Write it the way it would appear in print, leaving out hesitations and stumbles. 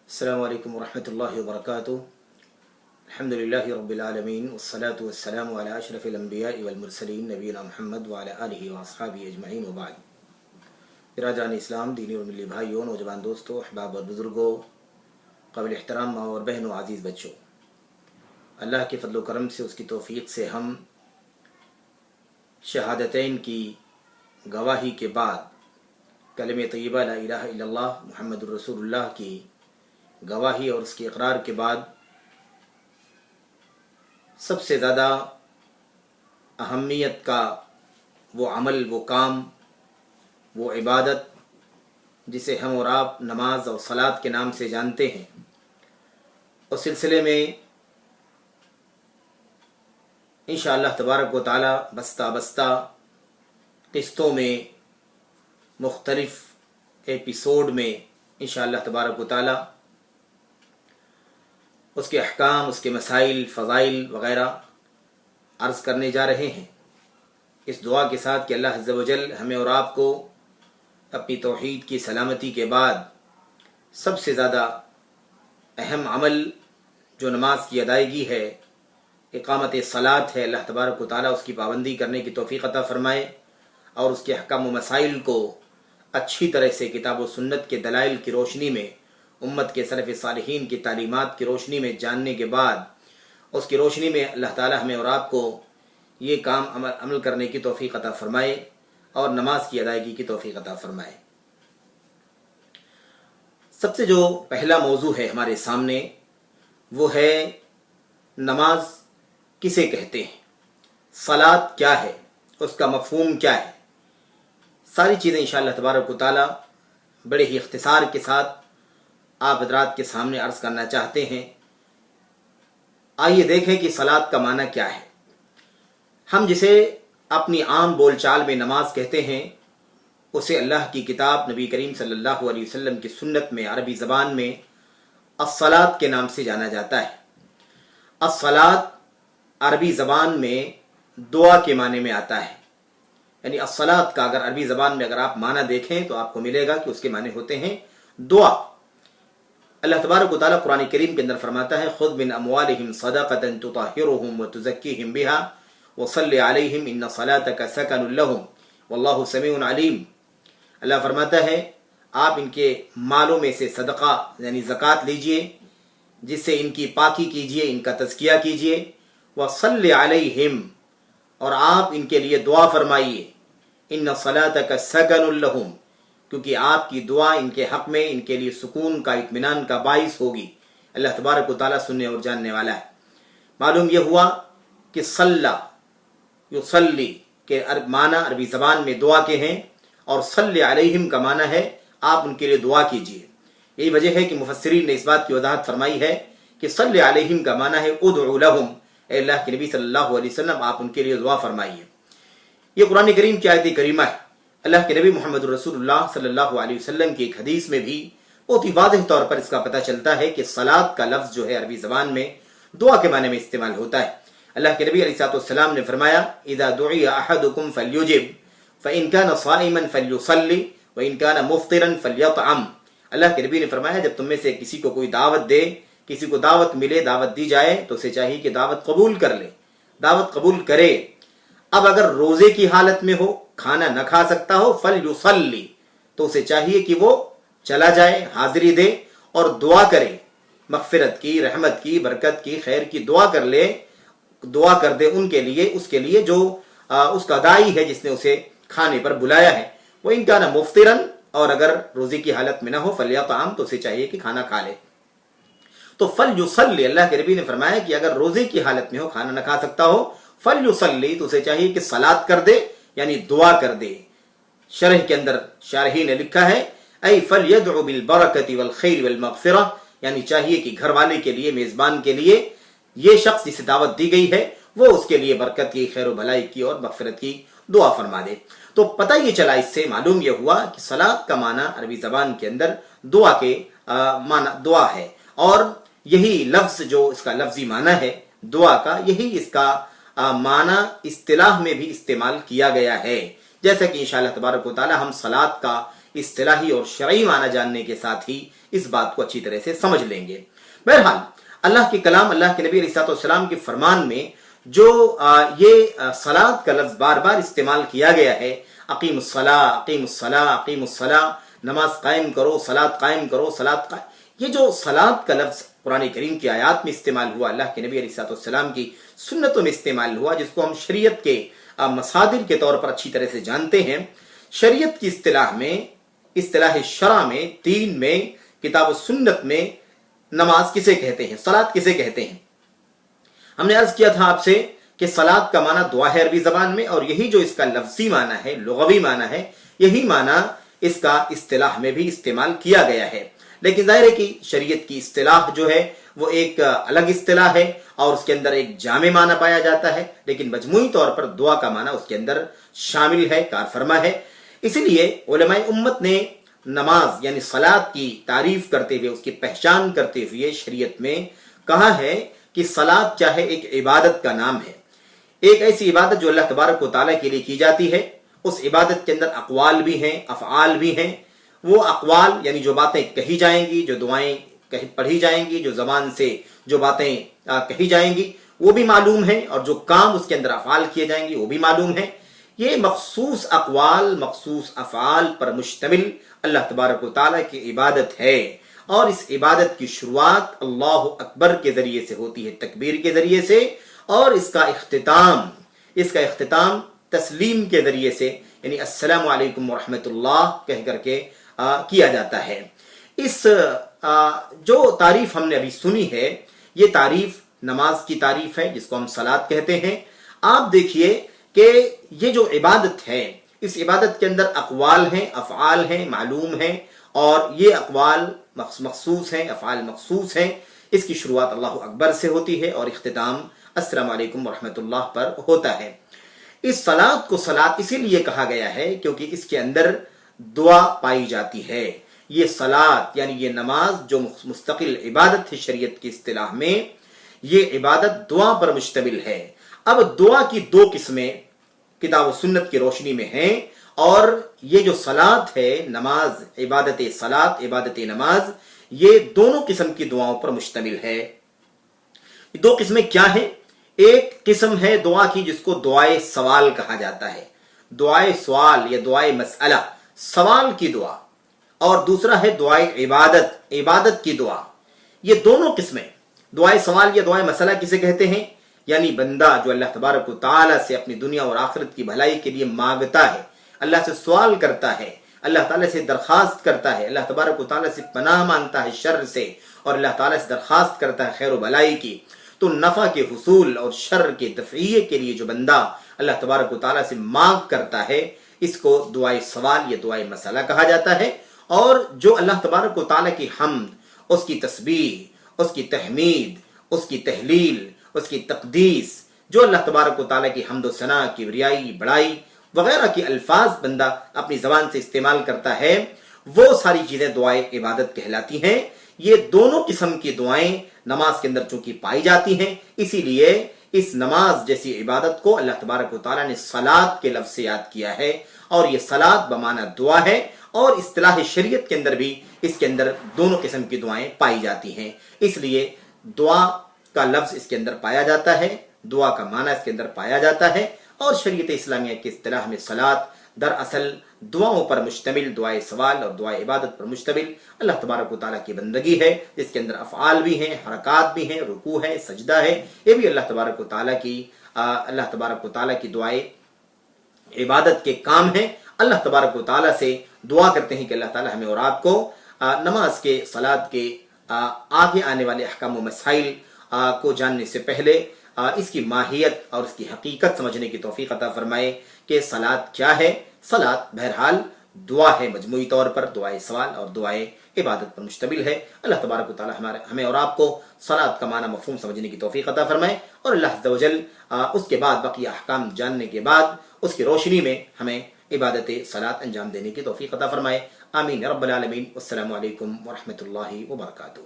السلام علیکم ورحمۃ اللہ وبرکاتہ۔ الحمد للہ رب العالمین والصلاة والسلام علی اشرف الانبیاء والمرسلین نبینا محمد وعلی آلہ واصحابہ اجمعین وبعد۔ برادران اسلام، دینی اور ملی بھائیوں، نوجوان دوستوں، احباب اور بزرگوں، قابل احترام ماں اور بہنوں، عزیز بچوں، اللہ کے فضل و کرم سے، اس کی توفیق سے ہم شہادتین کی گواہی کے بعد کلمہ طیبہ لا الہ الا اللہ محمد الرسول اللہ کی گواہی اور اس کے اقرار کے بعد سب سے زیادہ اہمیت کا وہ عمل، وہ کام، وہ عبادت جسے ہم اور آپ نماز اور صلاۃ کے نام سے جانتے ہیں، اس سلسلے میں انشاءاللہ تبارک و تعالی بستہ بستہ قسطوں میں، مختلف ایپیسوڈ میں انشاءاللہ تبارک و تعالی اس کے احکام، اس کے مسائل، فضائل وغیرہ عرض کرنے جا رہے ہیں، اس دعا کے ساتھ کہ اللہ عز و جل ہمیں اور آپ کو اپنی توحید کی سلامتی کے بعد سب سے زیادہ اہم عمل جو نماز کی ادائیگی ہے، اقامت صلاۃ ہے، اللہ تبارک و تعالیٰ اس کی پابندی کرنے کی توفیق عطا فرمائے اور اس کے احکام و مسائل کو اچھی طرح سے کتاب و سنت کے دلائل کی روشنی میں، امت کے سلف صالحین کی تعلیمات کی روشنی میں جاننے کے بعد اس کی روشنی میں اللہ تعالی ہمیں اور آپ کو یہ کام عمل کرنے کی توفیق عطا فرمائے اور نماز کی ادائیگی کی توفیق عطا فرمائے۔ سب سے جو پہلا موضوع ہے ہمارے سامنے وہ ہے نماز کسے کہتے ہیں، صلاۃ کیا ہے، اس کا مفہوم کیا ہے۔ ساری چیزیں انشاءاللہ تبارک و تعالی بڑے ہی اختصار کے ساتھ آپ حضرات کے سامنے عرض کرنا چاہتے ہیں۔ آئیے دیکھیں کہ صلاۃ کا معنی کیا ہے۔ ہم جسے اپنی عام بول چال میں نماز کہتے ہیں، اسے اللہ کی کتاب، نبی کریم صلی اللہ علیہ وسلم کی سنت میں، عربی زبان میں الصلاۃ کے نام سے جانا جاتا ہے۔ الصلاۃ عربی زبان میں دعا کے معنی میں آتا ہے، یعنی الصلاۃ کا اگر عربی زبان میں اگر آپ معنی دیکھیں تو آپ کو ملے گا کہ اس کے معنی ہوتے ہیں دعا۔ اللہ تبارک و تعالیٰ قرآن کریم کے اندر فرماتا ہے خذ من اموالہم صدقۃ تطہرہم وتزکیہم بہا وصلی علیہم ان صلاتک سکن لہم واللہ سمیع علیم۔ اللہ فرماتا ہے آپ ان کے مالوں میں سے صدقہ یعنی زکوٰۃ لیجئے، جس سے ان کی پاکی کیجئے، ان کا تزکیہ کیجئے، وصلی علیہم، اور آپ ان کے لیے دعا فرمائیے، ان صلاتک سکن لہم، کیونکہ آپ کی دعا ان کے حق میں، ان کے لیے سکون کا، اطمینان کا باعث ہوگی۔ اللہ تبارک و تعالیٰ سننے اور جاننے والا ہے۔ معلوم یہ ہوا کہ صلی یصلی کے معنی عربی زبان میں دعا کے ہیں، اور صلی علیہم کا معنی ہے آپ ان کے لیے دعا کیجیے۔ یہی وجہ ہے کہ مفسرین نے اس بات کی وضاحت فرمائی ہے کہ صلی علیہم کا معنی ہے ادعو لہم، اے اللہ کے نبی صلی اللہ علیہ وسلم آپ ان کے لیے دعا فرمائیے۔ یہ قرآن کریم کی آیت کریمہ ہے۔ اللہ کے نبی محمد رسول اللہ صلی اللہ علیہ وسلم کی ایک حدیث میں بھی بہت ہی واضح طور پر اس کا پتہ چلتا ہے کہ صلاۃ کا لفظ جو ہے عربی زبان میں دعا کے معنی میں استعمال ہوتا ہے۔ اللہ کے نبی علیہ الصلوۃ والسلام نے فرمایا اذا دعی احدکم فلیجب فان کان صائما فلیصلی وان کان مفطرا فلیطعم۔ اللہ کے نبی نے فرمایا جب تم میں سے کسی کو کوئی دعوت دے، کسی کو دعوت ملے، دعوت دی جائے تو اسے چاہیے کہ دعوت قبول کر لے، دعوت قبول کرے۔ اب اگر روزے کی حالت میں ہو، کھانا نہ کھا سکتا ہو، فلیصلی، تو اسے چاہیے کہ وہ چلا جائے، حاضری دے اور دعا کرے، مغفرت کی، رحمت کی، برکت کی، خیر کی دعا کر لے، دعا کر دے ان کے لیے، اس کے لیے جو اس کا داعی ہے جس نے اسے کھانے پر بلایا ہے۔ وَإِن كَانَ مُفْطِرًا، اور اگر روزے کی حالت میں نہ ہو، فَلْيَطْعَمْ، تو اسے چاہیے کہ کھانا کھا لے۔ تو فلیصلی، اللہ کے نبی نے فرمایا کہ اگر روزے کی حالت میں ہو، کھانا نہ کھا سکتا ہو، فلیصلی، تو اسے چاہیے کہ صلاۃ کر دے، یعنی دعا کر دے۔ شرح کے اندر شارحین نے لکھا ہے ای فلیدعو بالبرکۃ والخیر والمغفرہ، یعنی چاہیے کہ گھر والے کے لیے، میزبان کے لیے، یہ شخص جسے دعوت دی گئی ہے وہ اس کے لیے برکت کی، خیر و بھلائی کی اور مغفرت کی دعا فرما دے۔ تو پتہ یہ چلا، اس سے معلوم یہ ہوا کہ صلاۃ کا معنی عربی زبان کے اندر دعا کے معنی دعا ہے، اور یہی لفظ جو اس کا لفظی معنی ہے دعا کا، یہی اس کا معنی اصطلاح میں بھی استعمال کیا گیا ہے، جیسا کہ انشاءاللہ تبارک و تعالی ہم صلاۃ کا اصطلاحی اور شرعی معنی جاننے کے ساتھ ہی اس بات کو اچھی طرح سے سمجھ لیں گے۔ بہرحال اللہ کے کلام، اللہ کے نبی علیہ السلام کے فرمان میں جو یہ صلاۃ کا لفظ بار بار استعمال کیا گیا ہے، اقیم الصلاۃ، اقیم الصلاۃ، اقیم الصلاۃ، نماز قائم کرو، صلاۃ قائم کرو، صلاۃ قائم، یہ جو صلاۃ کا لفظ قرآن کریم کی آیات میں استعمال ہوا، اللہ کے نبی علیہ السلام کی سنتوں میں استعمال ہوا، جس کو ہم شریعت کے مصادر کے طور پر اچھی طرح سے جانتے ہیں۔ شریعت کی اصطلاح میں، اصطلاح شرع میں، دین میں، کتاب و سنت میں نماز کسے کہتے ہیں، صلاۃ کسے کہتے ہیں؟ ہم نے عرض کیا تھا آپ سے کہ صلاۃ کا معنی دعا ہے عربی زبان میں، اور یہی جو اس کا لفظی معنی ہے، لغوی معنی ہے، یہی معنی اس کا اصطلاح میں بھی استعمال کیا گیا ہے۔ لیکن ظاہر ہے کہ شریعت کی اصطلاح جو ہے وہ ایک الگ اصطلاح ہے اور اس کے اندر ایک جامع معنی پایا جاتا ہے، لیکن مجموعی طور پر دعا کا معنی اس کے اندر شامل ہے، کار فرما ہے۔ اسی لیے علماء امت نے نماز یعنی صلاۃ کی تعریف کرتے ہوئے، اس کی پہچان کرتے ہوئے شریعت میں کہا ہے کہ صلاۃ کیا ہے؟ ایک عبادت کا نام ہے، ایک ایسی عبادت جو اللہ تبارک و تعالیٰ کے لیے کی جاتی ہے۔ اس عبادت کے اندر اقوال بھی ہیں، افعال بھی ہیں۔ وہ اقوال یعنی جو باتیں کہی جائیں گی، جو دعائیں پڑھی جائیں گی، جو زبان سے جو باتیں کہی جائیں گی وہ بھی معلوم ہیں، اور جو کام اس کے اندر افعال کیے جائیں گے وہ بھی معلوم ہیں۔ یہ مخصوص اقوال، مخصوص افعال پر مشتمل اللہ تبارک و تعالیٰ کی عبادت ہے، اور اس عبادت کی شروعات اللہ اکبر کے ذریعے سے ہوتی ہے، تکبیر کے ذریعے سے، اور اس کا اختتام تسلیم کے ذریعے سے، یعنی السلام علیکم ورحمۃ اللہ کہہ کر کے کیا جاتا ہے۔ اس جو تعریف ہم نے ابھی سنی ہے، یہ تعریف نماز کی تعریف ہے، جس کو ہم صلاۃ کہتے ہیں۔ آپ دیکھیے کہ یہ جو عبادت ہے، اس عبادت کے اندر اقوال ہیں، افعال ہیں، معلوم ہیں، اور یہ اقوال مخصوص ہیں، افعال مخصوص ہیں۔ اس کی شروعات اللہ اکبر سے ہوتی ہے اور اختتام السلام علیکم ورحمۃ اللہ پر ہوتا ہے۔ اس صلاۃ کو صلاۃ اسی لیے کہا گیا ہے کیونکہ اس کے اندر دعا پائی جاتی ہے۔ یہ صلاۃ یعنی یہ نماز جو مستقل عبادت ہے شریعت کی اصطلاح میں، یہ عبادت دعا پر مشتمل ہے۔ اب دعا کی دو قسمیں کتاب و سنت کی روشنی میں ہیں، اور یہ جو صلاۃ ہے، نماز، عبادت صلاۃ، عبادت نماز، یہ دونوں قسم کی دعاؤں پر مشتمل ہے۔ دو قسمیں کیا ہیں؟ ایک قسم ہے دعا کی جس کو دعائے سوال کہا جاتا ہے، دعائے سوال یا دعائے مسئلہ، سوال کی دعا، اور دوسرا ہے دعائے عبادت، عبادت کی دعا۔ یہ دونوں قسمیں، دعائے سوال یا دعائے مسئلہ کسے کہتے ہیں؟ یعنی بندہ جو اللہ تبارک و تعالیٰ سے اپنی دنیا اور آخرت کی بھلائی کے لیے مانگتا ہے، اللہ سے سوال کرتا ہے، اللہ تعالیٰ سے درخواست کرتا ہے، اللہ تبارک و تعالیٰ سے پناہ مانگتا ہے شر سے، اور اللہ تعالیٰ سے درخواست کرتا ہے خیر و بھلائی کی، تو نفع کے حصول اور شر کے دفعیے کے لیے جو بندہ اللہ تبارک و تعالیٰ سے مانگ کرتا ہے، اس کو دعائے سوال یا دعائے مسئلہ کہا جاتا ہے۔ اور جو اللہ تبارک و تعالیٰ کی حمد، اس کی تسبیح، اس کی تحمید، اس کی تحلیل، اس کی تقدیس، جو اللہ تبارک و تعالیٰ کی حمد و ثنا، کبریائی، بڑائی وغیرہ کے الفاظ بندہ اپنی زبان سے استعمال کرتا ہے، وہ ساری چیزیں دعائے عبادت کہلاتی ہیں۔ یہ دونوں قسم کی دعائیں نماز کے اندر چونکہ پائی جاتی ہیں، اسی لیے اس نماز جیسی عبادت کو اللہ تبارک و تعالیٰ نے صلاۃ کے لفظ سے یاد کیا ہے، اور یہ صلاۃ بمعنی دعا ہے، اور اصطلاح شریعت کے اندر بھی اس کے اندر دونوں قسم کی دعائیں پائی جاتی ہیں۔ اس لیے دعا کا لفظ اس کے اندر پایا جاتا ہے، دعا کا معنی اس کے اندر پایا جاتا ہے، اور شریعت اسلامیہ کی اصطلاح میں صلاۃ دراصل دعاؤں پر مشتمل، دعائے سوال اور دعائے عبادت پر مشتمل اللہ تبارک و تعالیٰ کی بندگی ہے، جس کے اندر افعال بھی ہیں، حرکات بھی ہیں، رکوع ہے، سجدہ ہے، یہ بھی اللہ تبارک و تعالیٰ کی دعائے عبادت کے کام ہیں۔ اللہ تبارک و تعالیٰ سے دعا کرتے ہیں کہ اللہ تعالیٰ ہمیں اور آپ کو نماز کے، صلاۃ کے آگے آنے والے احکام و مسائل کو جاننے سے پہلے اس کی ماہیت اور اس کی حقیقت سمجھنے کی توفیق عطا فرمائے کہ صلاۃ کیا ہے۔ صلاۃ بہرحال دعا ہے، مجموعی طور پر دعائے سوال اور دعائے عبادت پر مشتمل ہے۔ اللہ تبارک و تعالی ہمیں اور آپ کو صلاۃ کا معنی مفہوم سمجھنے کی توفیق عطا فرمائے، اور اللہ عز و جل اس کے بعد بقیہ احکام جاننے کے بعد اس کی روشنی میں ہمیں عبادت صلاۃ انجام دینے کی توفیق عطا فرمائے۔ آمین یا رب العالمین۔ السلام علیکم ورحمۃ اللہ وبرکاتہ۔